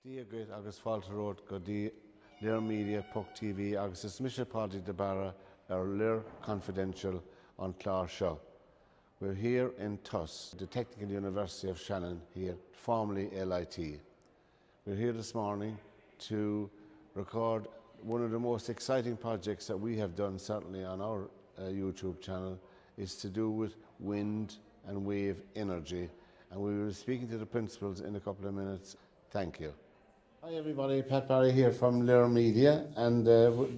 Díagrit agus fáilteóid go dtí LiR Media Puck TV agus is mise Paddy de Barra LiR Confidential on Clár Seo. We're here in TUS, the Technical University of Shannon here, formerly LIT. We're here this morning to record one of the most exciting projects that we have done, certainly on our YouTube channel, is to do with wind and wave energy. And we will be speaking to the principals in a couple of minutes. Thank you. Hi everybody, Pat Barry here from LiR Media and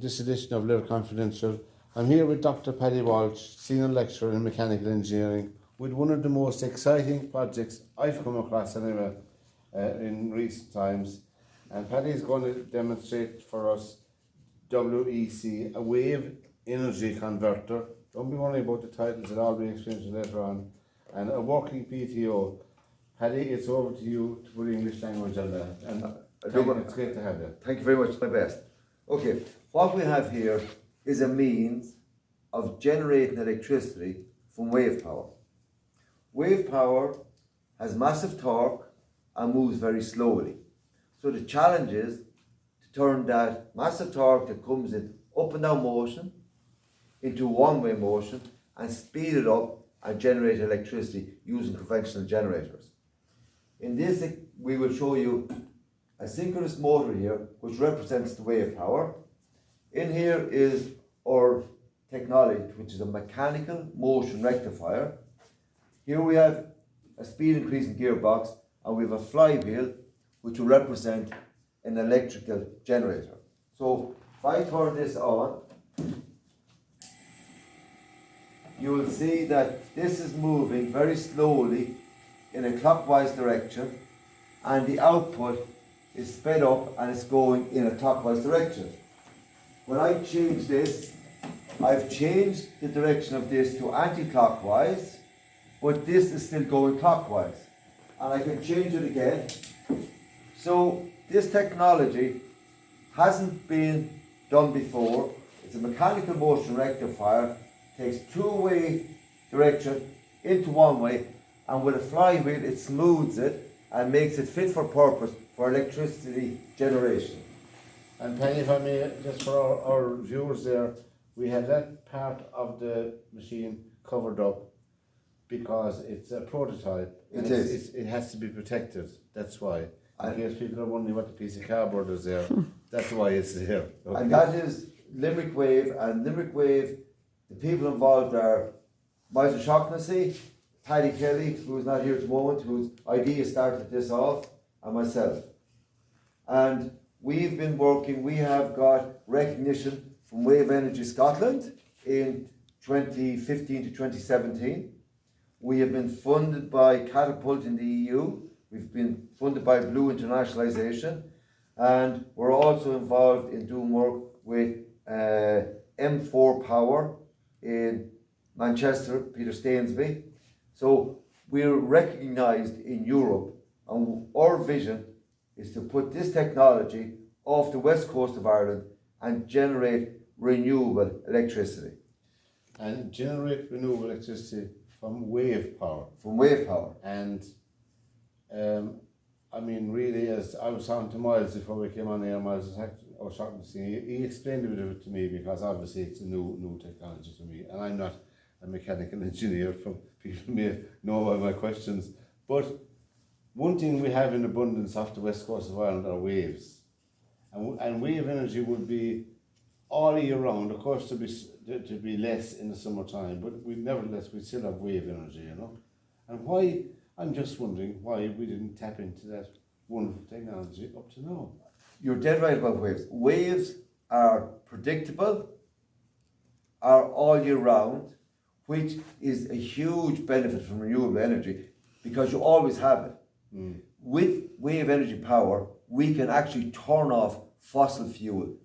this edition of LiR Confidential. I'm here with Dr. Paddy Walsh, Senior Lecturer in Mechanical Engineering, with one of the most exciting projects I've come across anyway in recent times. And Paddy is going to demonstrate for us WEC, a wave energy converter. Don't be worrying about the titles, it'll all be explained later on. And a working PTO. Paddy, it's over to you to put English language on that. And it's great to have you. Thank you very much, my best. Okay, what we have here is a means of generating electricity from wave power. Wave power has massive torque and moves very slowly. So the challenge is to turn that massive torque that comes in up and down motion into one-way motion and speed it up and generate electricity using conventional generators. In this, we will show you a synchronous motor here, which represents the wave power. In here is our technology, which is a mechanical motion rectifier. Here we have a speed increasing gearbox, and we have a flywheel, which will represent an electrical generator. So if I turn this on, you will see that this is moving very slowly in a clockwise direction, and the output is sped up and it's going in a clockwise direction. When I change this, I've changed the direction of this to anti-clockwise, but this is still going clockwise. And I can change it again. So this technology hasn't been done before. It's a mechanical motion rectifier, takes two-way direction into one way, and with a flywheel it smooths it and makes it fit for purpose for electricity generation. And Penny, if I may, just for our viewers there, we have that part of the machine covered up because it's a prototype. It has to be protected, that's why. In case people are wondering what the piece of cardboard is there, that's why it's there. Okay. And that is Limerick Wave, and Limerick Wave, the people involved are Myles O'Shaughnessy, Paddy Kelly, who is not here at the moment, whose idea started this off, and myself. And we've been working, we have got recognition from Wave Energy Scotland in 2015 to 2017. We have been funded by Catapult in the EU. We've been funded by Blue Internationalisation. And we're also involved in doing work with M4 Power in Manchester, Peter Stainsby. So we're recognised in Europe, and our vision is to put this technology off the west coast of Ireland and generate renewable electricity. And generate renewable electricity from wave power. From wave power. And I mean, really, as I was talking to Myles before we came on here, Myles O'Shaughnessy, he explained a bit of it to me, because obviously it's a new technology to me, and I'm not a mechanical engineer, from people may know by my questions. But one thing we have in abundance off the west coast of Ireland are waves. And wave energy would be all year round, of course, to be less in the summertime, but nevertheless we still have wave energy, you know. And why, I'm just wondering why we didn't tap into that wonderful technology up to now. You're dead right about waves. Waves are predictable, are all year round, which is a huge benefit from renewable energy, because you always have it. With wave energy power, we can actually turn off fossil fuel.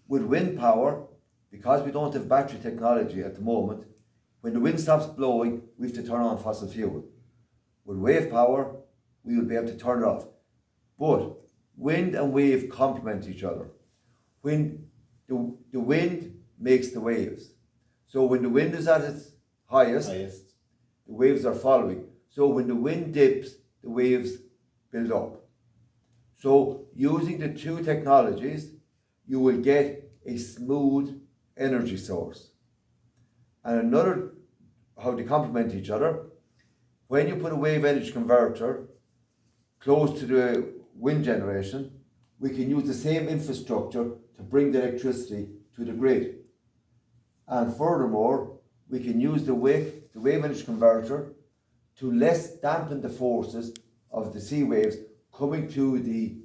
With wind power, because we don't have battery technology at the moment, when the wind stops blowing, we have to turn on fossil fuel. With wave power, we will be able to turn it off. But wind and wave complement each other. When the wind makes the waves. So when the wind is at its highest, the waves are following. So when the wind dips, the waves build up. So using the two technologies, you will get a smooth energy source. And another, how they complement each other, when you put a wave energy converter close to the wind generation, we can use the same infrastructure to bring the electricity to the grid. And furthermore, we can use the wave energy converter to less dampen the forces of the sea waves coming to the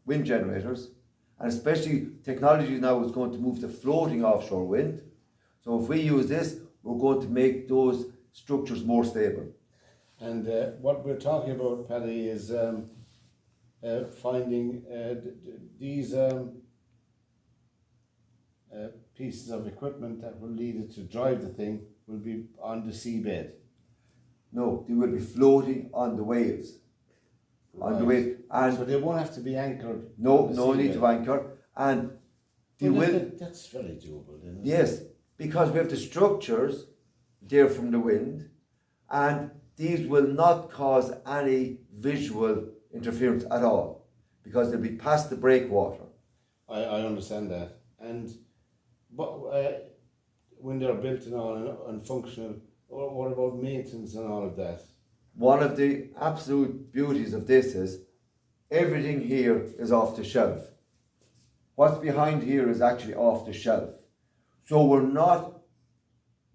wind generators. And especially technology now is going to move to floating offshore wind. So if we use this, we're going to make those structures more stable. And what we're talking about, Paddy, is finding these pieces of equipment that will need it to drive the thing will be on the seabed. No, they will be floating on the waves. On the wave, and so they won't have to be anchored. No need to anchor, and they will. That's very doable, isn't it? Yes, because we have the structures there from the wind, and these will not cause any visual interference at all, because they'll be past the breakwater. I understand that, but when they're built and all and functional, or what about maintenance and all of that? One of the absolute beauties of this is everything here is off the shelf. What's behind here is actually off the shelf. So we're not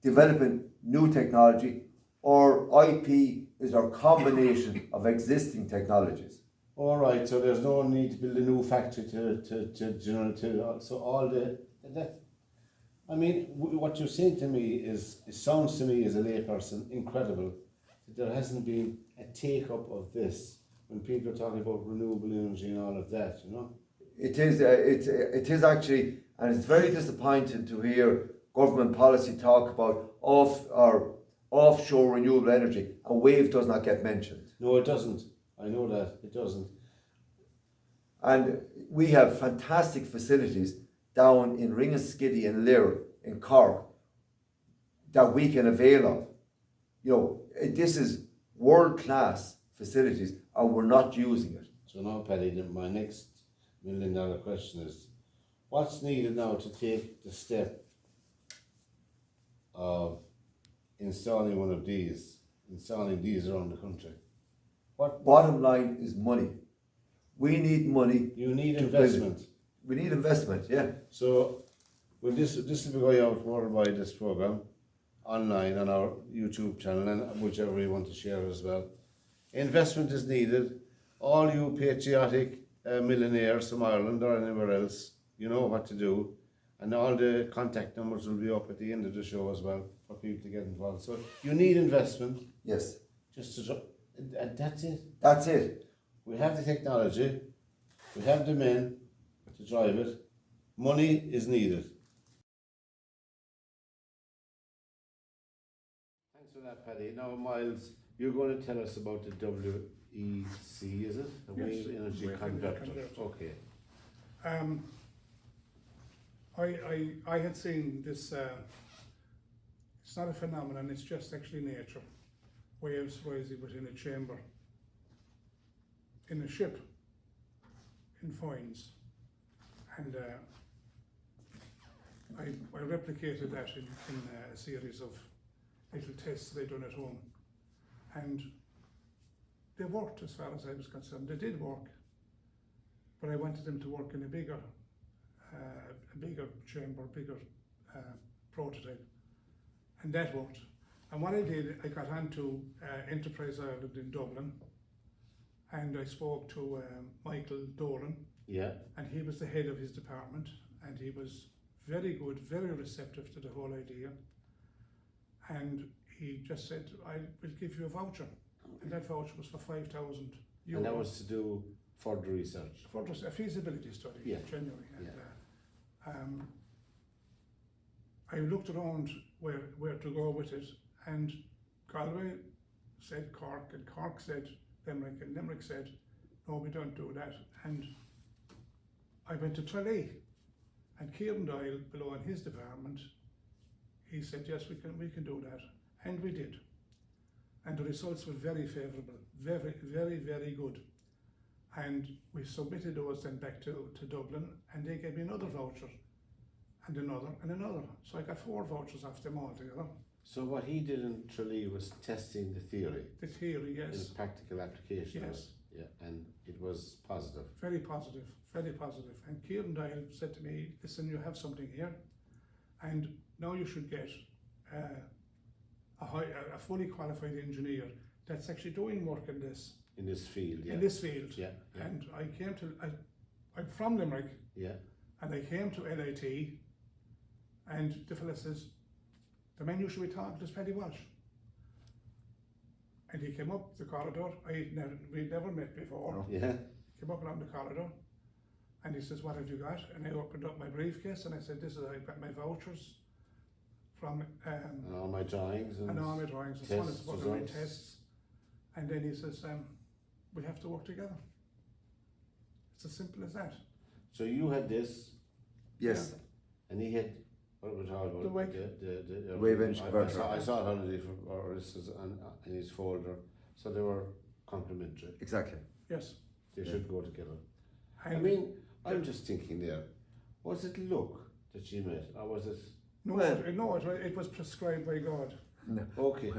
developing new technology. Our IP is our combination of existing technologies. All right, so there's no need to build a new factory so all that. I mean, what you're saying to me is, it sounds to me as a layperson incredible that there hasn't been a take-up of this when people are talking about renewable energy and all of that, you know? It is actually, and it's very disappointing to hear government policy talk about offshore renewable energy. A wave does not get mentioned. No, it doesn't. I know that, it doesn't. And we have fantastic facilities down in Ringaskiddy and LiR in Cork that we can avail of. You know, this is world-class facilities and we're not using it. So now, Paddy, my next $1 million question is, what's needed now to take the step of installing around the country? What bottom line is money. We need money. You need investment. We need investment, yeah. So when this will be going out worldwide, this program, online on our YouTube channel and whichever you want to share as well. Investment is needed. All you patriotic millionaires from Ireland or anywhere else, you know what to do. And all the contact numbers will be up at the end of the show as well for people to get involved. So you need investment. Yes. And that's it. That's it. We have the technology, we have the men to drive it. Money is needed. Thanks for that, Paddy. Now, Myles, you're going to tell us about the WEC, is it? The Wave Energy Converter. Okay. I had seen this, it's not a phenomenon, it's just actually nature. Waves rising within a chamber, in a ship, in Foynes. And I replicated that in a series of little tests they done at home. And they worked as far as I was concerned. They did work, but I wanted them to work in a bigger chamber, bigger prototype. And that worked. And what I did, I got onto Enterprise Ireland in Dublin, and I spoke to Michael Doran. Yeah. And he was the head of his department, and he was very good, very receptive to the whole idea. And he just said, I will give you a voucher. And that voucher was for €5,000. And that was to do further research? For just a feasibility study, yeah. Genuinely. And, yeah. I looked around where to go with it, and Galway said Cork, and Cork said Limerick, and Limerick said, no, we don't do that. And I went to Tralee, and Kieran Doyle, below in his department, he said, yes, we can do that. And we did. And the results were very favourable, very, very, very good. And we submitted those then back to Dublin, and they gave me another voucher, and another, and another. So I got 4 vouchers off them all together. So what he did in Tralee was testing the theory The theory, in yes. practical application. of it. Yes. Yeah, and it was positive. Very positive, very positive. And Kieran Dial said to me, listen, you have something here, and now you should get a fully qualified engineer that's actually doing work in this. In this field, yeah. In this field. Yeah, yeah. And I'm from Limerick, Yeah. and I came to LIT, and the fella says, the man you should be talking to is Paddy Walsh. And he came up the corridor, we'd never met before. Yeah. Came up along the corridor, and he says, what have you got? And I opened up my briefcase, and I said, I've got my vouchers from And all my drawings and all my drawings, and so on and so forth, and my tests. And then he says, we have to work together. It's as simple as that. So you had this, Yes. and he had, what were we talking about? The wave. The wave energy I converter. I saw it already or this is in his folder. So they were complementary. Exactly. Yes. They should go together. I And mean, I'm just thinking there, was it luck that she met, or was it? no, Well- it was prescribed by God. Okay.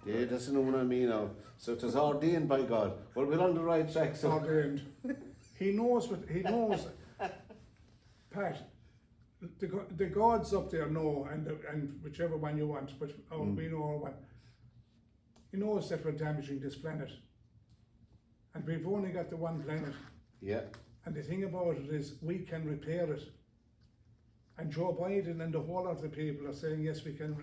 Yeah, that's the one I mean now. So it was ordained by God. Well, we're on the right track, so. Ordained. He knows, Pat, the gods up there know, and whichever one you want, but we know our one. He knows that we're damaging this planet. And we've only got the one planet. Yeah. And the thing about it is, we can repair it. And Joe Biden and the whole of the people are saying, yes, we can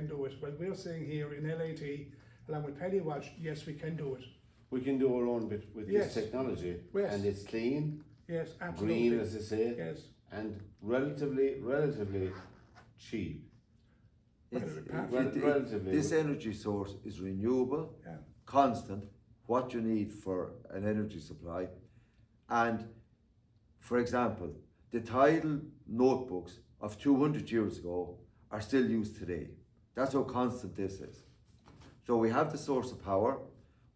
do it. Well, we're saying here in LIT, along with Paddy Walsh, yes, we can do it. We can do our own bit with Yes. this technology. Yes. And it's clean, Yes, absolutely. green as they say, Yes. and relatively cheap. Relatively. This energy source is renewable, Yeah. constant, what you need for an energy supply. And for example, the tidal notebooks of 200 years ago are still used today. That's how constant this is. So we have the source of power,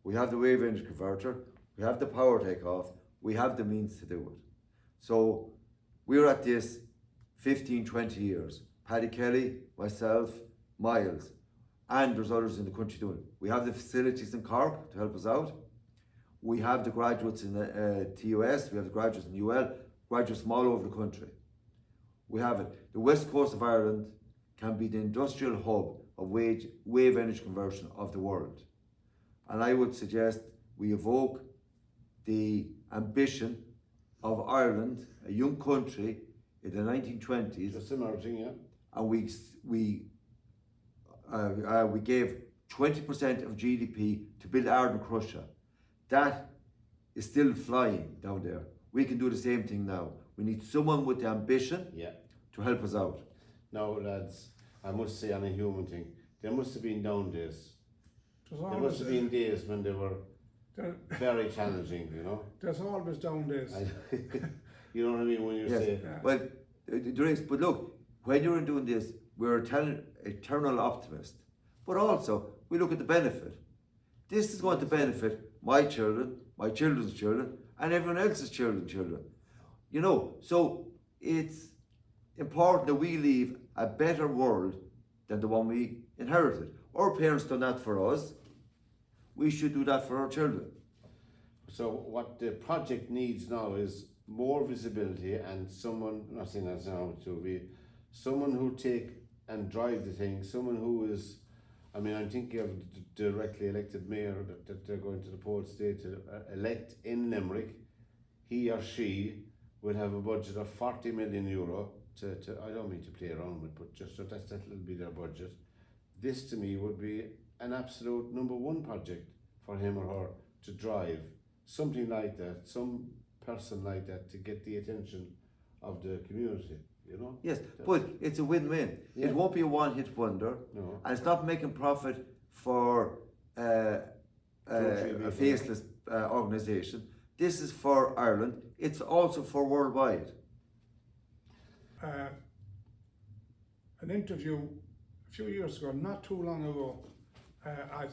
we have the wave energy converter, we have the power takeoff, we have the means to do it. So we're at this 15, 20 years. Paddy Kelly, myself, Myles, and there's others in the country doing it. We have the facilities in Cork to help us out. We have the graduates in TUS, we have the graduates in UL, graduates from all over the country. We have it. The west coast of Ireland can be the industrial hub of wave energy conversion of the world. And I would suggest we evoke the ambition of Ireland, a young country in the 1920s, Just emerging, yeah. and we gave 20% of GDP to build Arden Crusher. That is still flying down there. We can do the same thing now. We need someone with the ambition Yeah. to help us out. Now, lads, I must say on a human thing, there must have been down days. There's There always, must have been days when they were there- very challenging, you know. there's always down days. You know what I mean when you Yes. say. Yeah. Well, there is, but look, when you're doing this, we're eternal optimist. But also, we look at the benefit. This is going to benefit my children, my children's children, and everyone else's children. You know, so it's important that we leave a better world than the one we inherited. Our parents done that for us. We should do that for our children. So what the project needs now is more visibility and someone, not saying that's now to be, someone who take and drive the thing, someone who is, I mean, I'm thinking of the directly elected mayor that they're going to the polls today to elect in Limerick. He or she will have a budget of 40 million euro to I don't mean to play around with, but just so that'll be their budget. This to me would be an absolute number one project for him or her to drive something like that, some person like that to get the attention of the community, you know? Yes, but it's a win-win. Yeah. It won't be a one-hit wonder, No. and it's not making profit for a faceless organisation. This is for Ireland. It's also for worldwide. An interview a few years ago, not too long ago, at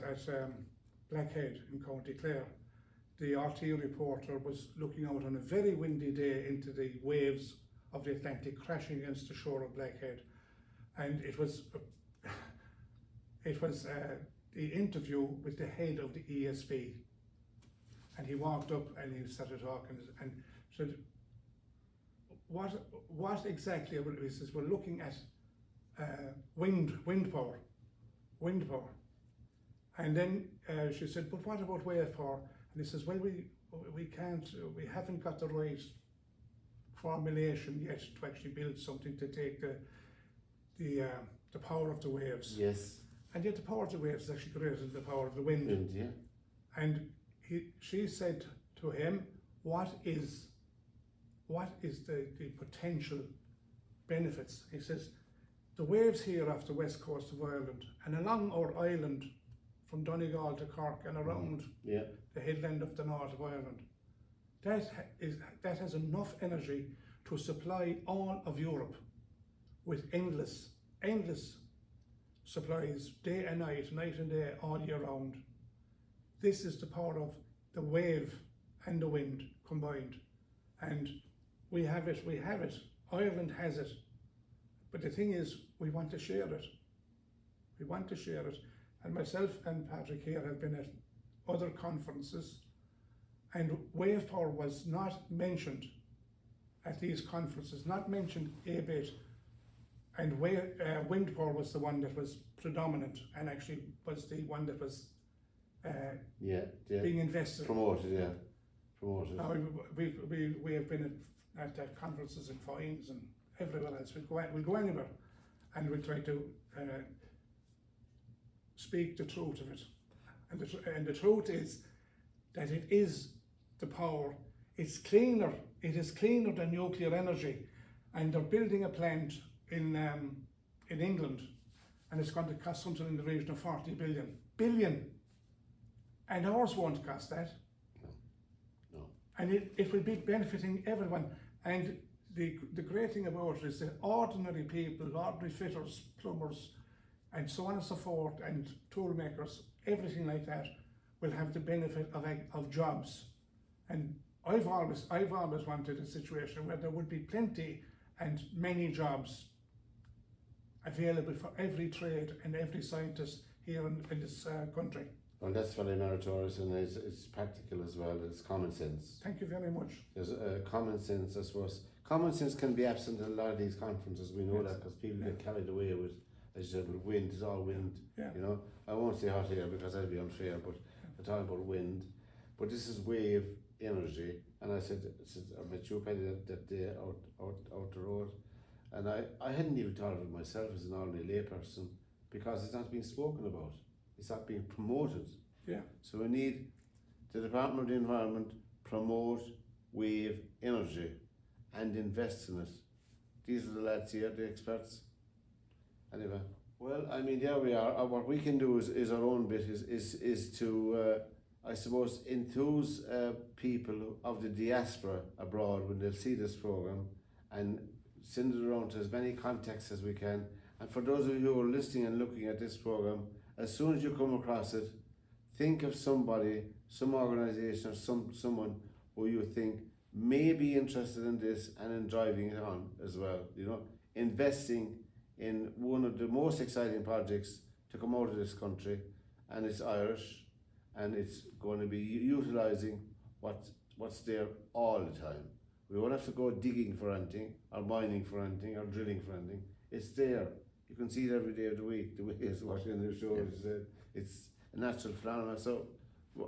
Blackhead in County Clare, the RT reporter was looking out on a very windy day into the waves of the Atlantic crashing against the shore of Blackhead, and it was the interview with the head of the ESB, and he walked up and he started talking and said, what exactly, he says, we're looking at wind power. And then she said, but what about wave power? And he says, well, we haven't got the right formulation yet to actually build something to take the power of the waves. Yes. And yet the power of the waves is actually greater than the power of the wind. Yeah. And she said to him, what is the potential benefits? He says, the waves here off the west coast of Ireland and along our island from Donegal to Cork and around the headland of the north of Ireland, that has enough energy to supply all of Europe with endless supplies, day and night, night and day, all year round. This is the power of the wave and the wind combined. And we have it. Ireland has it. But the thing is, we want to share it. And myself and Patrick here have been at other conferences, and wave power was not mentioned at these conferences, not mentioned a bit. And wind power was the one that was predominant and actually was the one that was being invested. Promoted. Now, we have been at conferences in Foynes and everywhere else. We'll go anywhere and we'll try to speak the truth of it. And the truth is that it is the power. It's cleaner. It is cleaner than nuclear energy. And they're building a plant in England, and it's going to cost something in the region of 40 billion. And ours won't cost that. No. And it will be benefiting everyone. And the great thing about it is that ordinary people, ordinary fitters, plumbers, and so on and so forth, and tool makers, everything like that, will have the benefit of jobs. And I've always wanted a situation where there would be plenty and many jobs available for every trade and every scientist here in this country. Well, that's very meritorious, and it's practical as well. It's common sense. Thank you very much. There's common sense, I suppose. Common sense can be absent in a lot of these conferences. We know that because people get carried away with, as you said, with wind. It's all wind. Yeah. You know, I won't say hot air because that'd be unfair, but I talk about wind. But this is wave energy, and I said I met you, Paddy, that day out the road, and I hadn't even thought of it myself as an ordinary layperson, because it's not being spoken about. It's not being promoted. Yeah. So we need the Department of the Environment promote wave energy and invest in it. These are the lads here, the experts. Anyway, well, I mean, there we are. What we can do is our own bit is to, I suppose, enthuse people of the diaspora abroad when they'll see this program, and send it around to as many contacts as we can. And for those of you who are listening and looking at this program, as soon as you come across it, think of somebody, some organisation, or someone who you think may be interested in this and in driving it on as well. You know, investing in one of the most exciting projects to come out of this country, and it's Irish, and it's going to be utilising what's there all the time. We won't have to go digging for anything, or mining for anything, or drilling for anything. It's there. You can see it every day of the week, the way it's watching the show. It's a natural phenomenon. So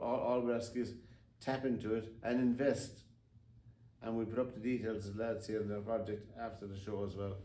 all we ask is tap into it and invest. And we put up the details of lads here in their project after the show as well.